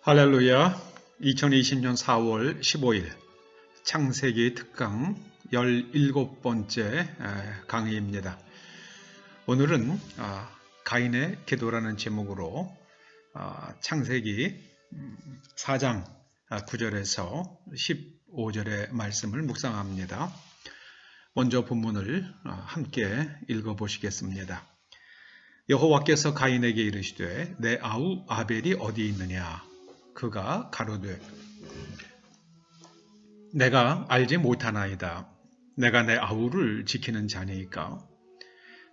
할렐루야. 2020년 4월 15일 창세기 특강 17번째 강의입니다. 오늘은 가인의 기도라는 제목으로 창세기 4장 9절에서 15절의 말씀을 묵상합니다. 먼저 본문을 함께 읽어보시겠습니다. 여호와께서 가인에게 이르시되 내 아우 아벨이 어디 있느냐? 그가 가로되 내가 알지 못하나이다. 내가 내 아우를 지키는 자니까.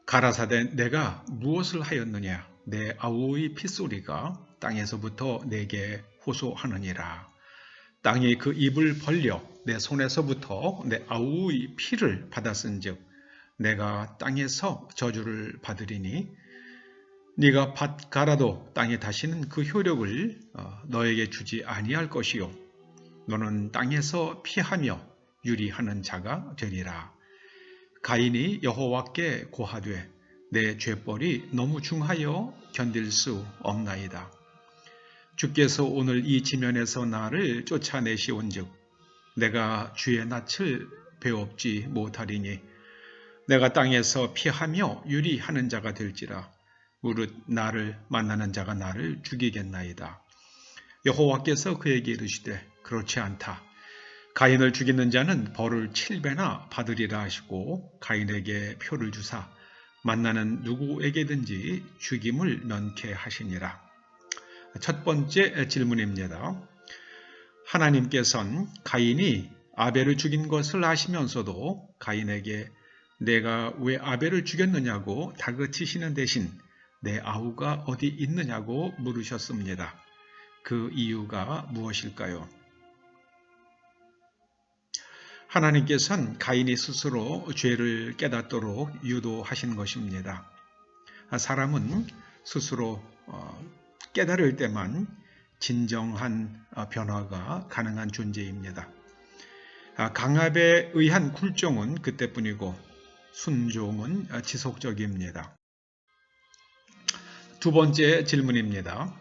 가라사대 내가 무엇을 하였느냐? 내 아우의 핏소리가 땅에서부터 내게 호소하느니라. 땅이 그 입을 벌려 내 손에서부터 내 아우의 피를 받았은즉 내가 땅에서 저주를 받으리니 네가 밭 갈아도 땅에 다시는 그 효력을 너에게 주지 아니할 것이요 너는 땅에서 피하며 유리하는 자가 되리라. 가인이 여호와께 고하되 내 죄벌이 너무 중하여 견딜 수 없나이다. 주께서 오늘 이 지면에서 나를 쫓아내시온즉 내가 주의 낯을 배웁지 못하리니 내가 땅에서 피하며 유리하는 자가 될지라. 무릇 나를 만나는 자가 나를 죽이겠나이다. 여호와께서 그에게 이르시되 그렇지 않다. 가인을 죽이는 자는 벌을 7배나 받으리라 하시고 가인에게 표를 주사 만나는 누구에게든지 죽임을 면케 하시니라. 첫 번째 질문입니다. 하나님께서는 가인이 아벨을 죽인 것을 아시면서도 가인에게 내가 왜 아벨을 죽였느냐고 다그치시는 대신 내 아우가 어디 있느냐고 물으셨습니다. 그 이유가 무엇일까요? 하나님께서는 가인이 스스로 죄를 깨닫도록 유도하신 것입니다. 사람은 스스로 깨달을 때만 진정한 변화가 가능한 존재입니다. 강압에 의한 굴종은 그때뿐이고 순종은 지속적입니다. 두 번째 질문입니다.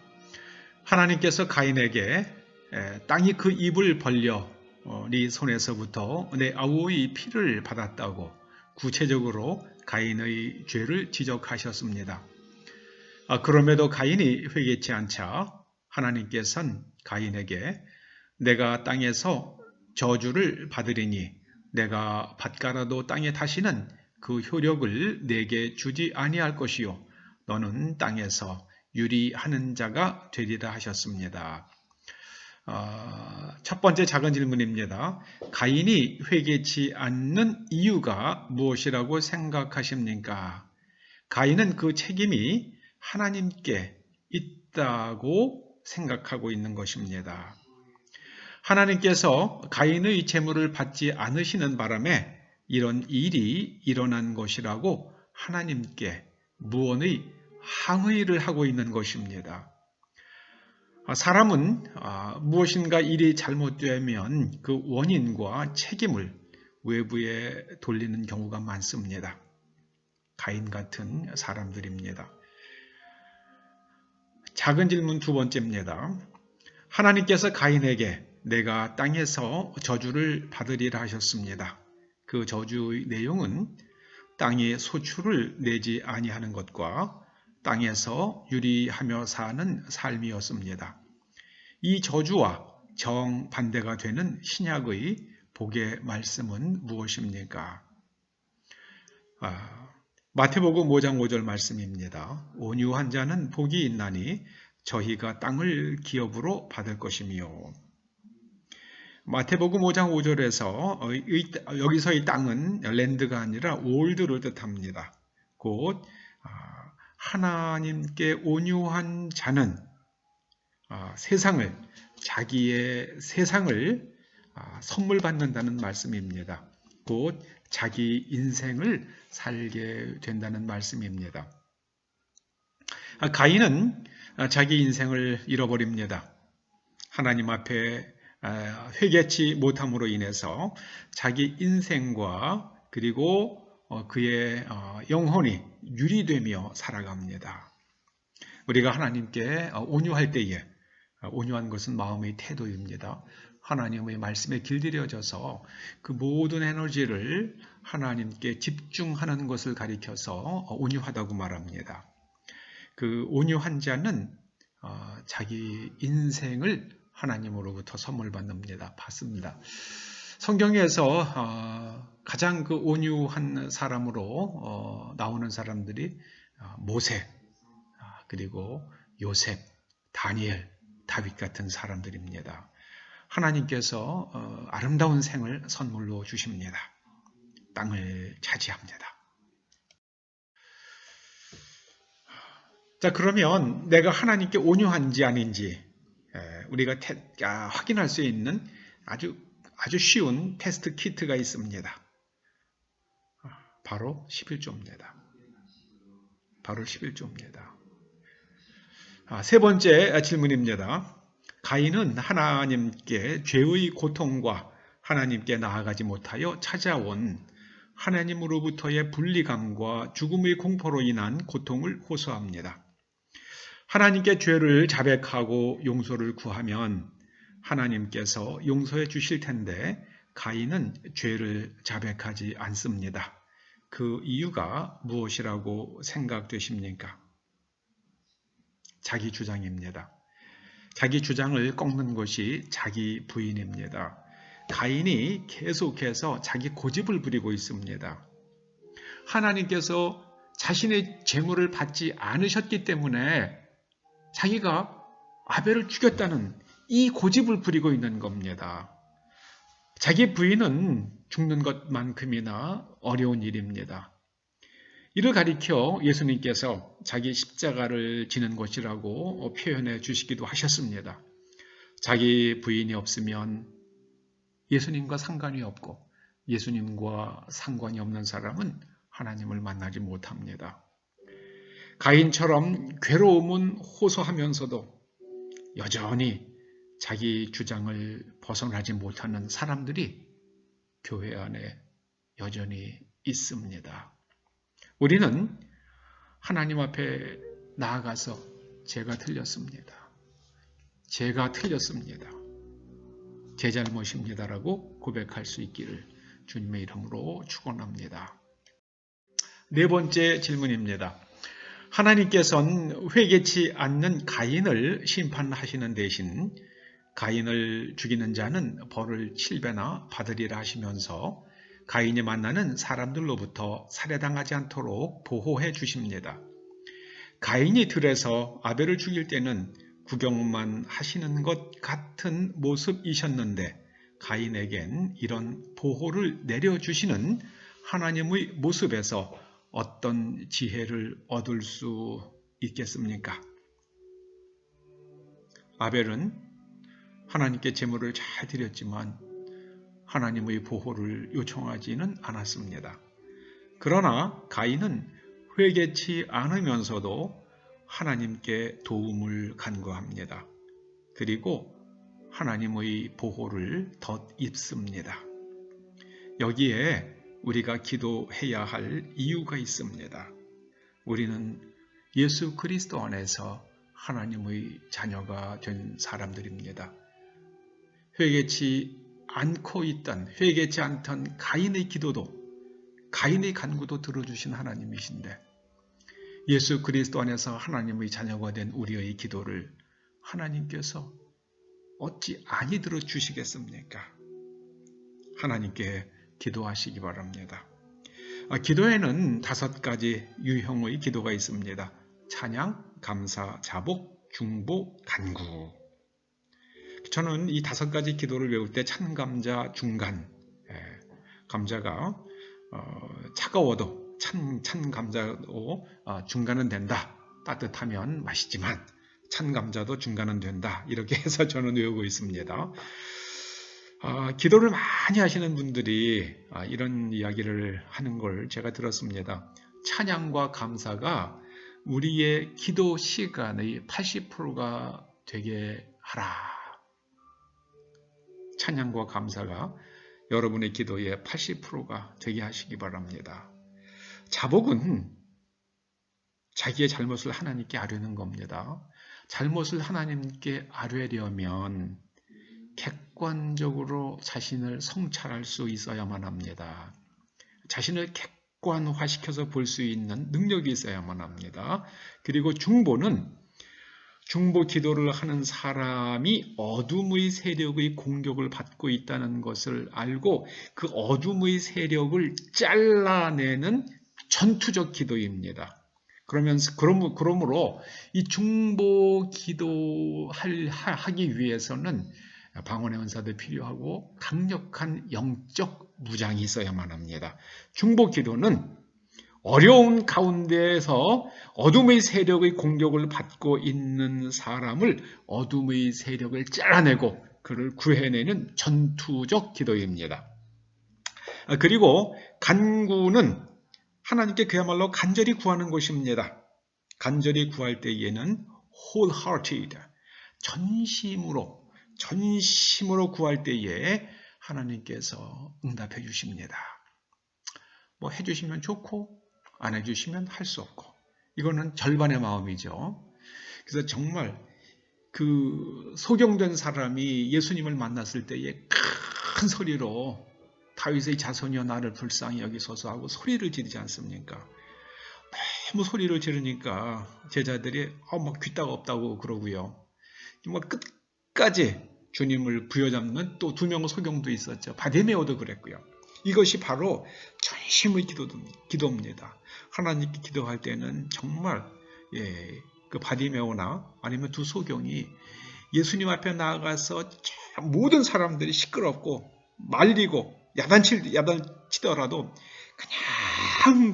하나님께서 가인에게 땅이 그 입을 벌려 네 손에서부터 내 아우의 피를 받았다고 구체적으로 가인의 죄를 지적하셨습니다. 그럼에도 가인이 회개치 않자 하나님께서는 가인에게 내가 땅에서 저주를 받으리니 내가 밭 갈아도 땅에 다시는 그 효력을 내게 주지 아니할 것이요 너는 땅에서 유리하는 자가 되리라 하셨습니다. 첫 번째 작은 질문입니다. 가인이 회개치 않는 이유가 무엇이라고 생각하십니까? 가인은 그 책임이 하나님께 있다고 생각하고 있는 것입니다. 하나님께서 가인의 제물을 받지 않으시는 바람에 이런 일이 일어난 것이라고 하나님께 무언의 항의를 하고 있는 것입니다. 사람은 무엇인가 일이 잘못되면 그 원인과 책임을 외부에 돌리는 경우가 많습니다. 가인 같은 사람들입니다. 작은 질문 두 번째입니다. 하나님께서 가인에게 내가 땅에서 저주를 받으리라 하셨습니다. 그 저주의 내용은 땅에 소출을 내지 아니하는 것과 땅에서 유리하며 사는 삶이었습니다. 이 저주와 정반대가 되는 신약의 복의 말씀은 무엇입니까? 마태복음 5장 5절 말씀입니다. 온유한 자는 복이 있나니 저희가 땅을 기업으로 받을 것이며. 마태복음 5장 5절에서 여기서의 땅은 랜드가 아니라 월드를 뜻합니다. 곧 하나님께 온유한 자는 자기의 세상을 선물 받는다는 말씀입니다. 곧 자기 인생을 살게 된다는 말씀입니다. 가인은 자기 인생을 잃어버립니다. 하나님 앞에 회개치 못함으로 인해서 자기 인생과 그리고 그의 영혼이 유리되며 살아갑니다. 우리가 하나님께 온유할 때에 온유한 것은 마음의 태도입니다. 하나님의 말씀에 길들여져서 그 모든 에너지를 하나님께 집중하는 것을 가리켜서 온유하다고 말합니다. 그 온유한 자는 자기 인생을 하나님으로부터 선물 받습니다. 성경에서 가장 그 온유한 사람으로 나오는 사람들이 모세, 그리고 요셉, 다니엘, 다윗 같은 사람들입니다. 하나님께서 아름다운 생을 선물로 주십니다. 땅을 차지합니다. 자, 그러면 내가 하나님께 온유한지 아닌지 우리가 확인할 수 있는 아주 쉬운 테스트 키트가 있습니다. 바로 11조입니다. 바로 11조입니다. 세 번째 질문입니다. 가인은 하나님께 죄의 고통과 하나님께 나아가지 못하여 찾아온 하나님으로부터의 분리감과 죽음의 공포로 인한 고통을 호소합니다. 하나님께 죄를 자백하고 용서를 구하면 하나님께서 용서해 주실 텐데 가인은 죄를 자백하지 않습니다. 그 이유가 무엇이라고 생각되십니까? 자기 주장입니다. 자기 주장을 꺾는 것이 자기 부인입니다. 가인이 계속해서 자기 고집을 부리고 있습니다. 하나님께서 자신의 재물을 받지 않으셨기 때문에 자기가 아벨을 죽였다는 이 고집을 부리고 있는 겁니다. 자기 부인은 죽는 것만큼이나 어려운 일입니다. 이를 가리켜 예수님께서 자기 십자가를 지는 것이라고 표현해 주시기도 하셨습니다. 자기 부인이 없으면 예수님과 상관이 없고 예수님과 상관이 없는 사람은 하나님을 만나지 못합니다. 가인처럼 괴로움은 호소하면서도 여전히 자기 주장을 벗어나지 못하는 사람들이 교회 안에 여전히 있습니다. 우리는 하나님 앞에 나아가서 제가 틀렸습니다. 제가 틀렸습니다. 제 잘못입니다라고 고백할 수 있기를 주님의 이름으로 축원합니다. 네 번째 질문입니다. 하나님께서는 회개치 않는 가인을 심판하시는 대신 가인을 죽이는 자는 벌을 7배나 받으리라 하시면서 가인이 만나는 사람들로부터 살해당하지 않도록 보호해 주십니다. 가인이 들에서 아벨을 죽일 때는 구경만 하시는 것 같은 모습이셨는데 가인에겐 이런 보호를 내려주시는 하나님의 모습에서 어떤 지혜를 얻을 수 있겠습니까? 아벨은 하나님께 제물을 잘 드렸지만 하나님의 보호를 요청하지는 않았습니다. 그러나 가인은 회개치 않으면서도 하나님께 도움을 간구합니다. 그리고 하나님의 보호를 덧입습니다. 여기에 우리가 기도해야 할 이유가 있습니다. 우리는 예수 그리스도 안에서 하나님의 자녀가 된 사람들입니다. 회개치 않고 있던, 회개치 않던 가인의 기도도, 가인의 간구도 들어주신 하나님이신데 예수 그리스도 안에서 하나님의 자녀가 된 우리의 기도를 하나님께서 어찌 아니 들어주시겠습니까? 하나님께 기도하시기 바랍니다. 기도에는 5가지 유형의 기도가 있습니다. 찬양, 감사, 자복, 중보, 간구. 저는 이 5가지 기도를 외울 때 찬감자 중간, 감자가 차가워도 찬 감자도 중간은 된다. 따뜻하면 맛있지만 찬 감자도 중간은 된다. 이렇게 해서 저는 외우고 있습니다. 기도를 많이 하시는 분들이 이런 이야기를 하는 걸 제가 들었습니다. 찬양과 감사가 우리의 기도 시간의 80%가 되게 하라. 찬양과 감사가 여러분의 기도의 80%가 되게 하시기 바랍니다. 자복은 자기의 잘못을 하나님께 아뢰는 겁니다. 잘못을 하나님께 아뢰려면 객관적으로 자신을 성찰할 수 있어야만 합니다. 자신을 객관화시켜서 볼 수 있는 능력이 있어야만 합니다. 그리고 중보 기도를 하는 사람이 어둠의 세력의 공격을 받고 있다는 것을 알고 그 어둠의 세력을 잘라내는 전투적 기도입니다. 그러므로 이 중보 기도하기 위해서는 방언의 은사도 필요하고 강력한 영적 무장이 있어야만 합니다. 중보 기도는 어려운 가운데에서 어둠의 세력의 공격을 받고 있는 사람을 어둠의 세력을 잘라내고 그를 구해내는 전투적 기도입니다. 그리고 간구는 하나님께 그야말로 간절히 구하는 것입니다. 간절히 구할 때에는 wholehearted, 전심으로 구할 때에 하나님께서 응답해 주십니다. 뭐 해주시면 좋고 안 해주시면 할 수 없고 이거는 절반의 마음이죠. 그래서 정말 그 소경된 사람이 예수님을 만났을 때에 큰 소리로 다윗의 자손이여 나를 불쌍히 여기소서 하고 소리를 지르지 않습니까? 너무 소리를 지르니까 제자들이 막 귀따가 없다고 그러고요. 끝까지 주님을 부여잡는 또 2명 소경도 있었죠. 바디메오도 그랬고요. 이것이 바로 전심의 기도입니다. 하나님께 기도할 때는 정말 그 바디메오나 아니면 2 소경이 예수님 앞에 나아가서 모든 사람들이 시끄럽고 말리고 야단치더라도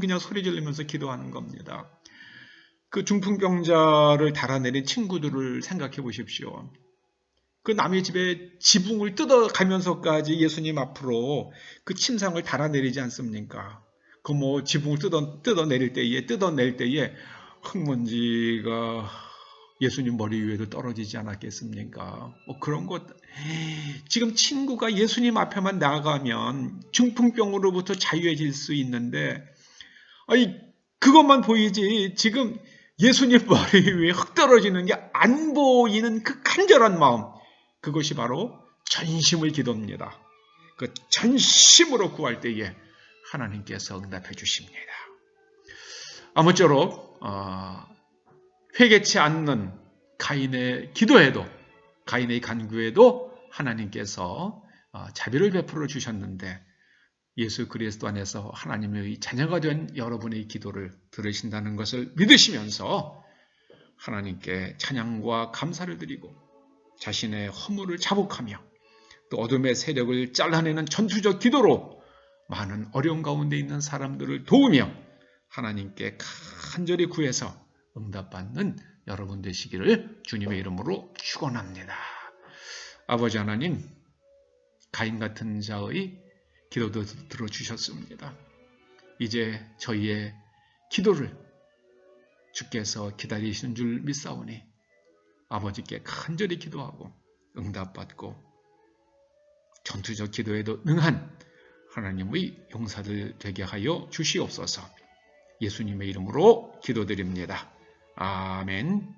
그냥 소리 지르면서 기도하는 겁니다. 그 중풍병자를 달아내린 친구들을 생각해 보십시오. 그 남의 집에 지붕을 뜯어가면서까지 예수님 앞으로 그 침상을 달아내리지 않습니까? 그 지붕을 뜯어낼 때에 흙먼지가 예수님 머리 위에도 떨어지지 않았겠습니까? 그런 것. 지금 친구가 예수님 앞에만 나가면 중풍병으로부터 자유해질 수 있는데, 그것만 보이지 지금 예수님 머리 위에 흙 떨어지는 게 안 보이는 그 간절한 마음. 그것이 바로 전심의 기도입니다. 그 전심으로 구할 때에 하나님께서 응답해 주십니다. 아무쪼록 회개치 않는 가인의 기도에도 가인의 간구에도 하나님께서 자비를 베풀어 주셨는데 예수 그리스도 안에서 하나님의 자녀가 된 여러분의 기도를 들으신다는 것을 믿으시면서 하나님께 찬양과 감사를 드리고 자신의 허물을 자복하며 또 어둠의 세력을 잘라내는 전투적 기도로 많은 어려운 가운데 있는 사람들을 도우며 하나님께 간절히 구해서 응답받는 여러분 되시기를 주님의 이름으로 축원합니다. 아버지 하나님, 가인 같은 자의 기도도 들어주셨습니다. 이제 저희의 기도를 주께서 기다리시는 줄 믿사오니 아버지께 간절히 기도하고 응답받고 전투적 기도에도 능한 하나님의 용사들 되게 하여 주시옵소서. 예수님의 이름으로 기도드립니다. 아멘.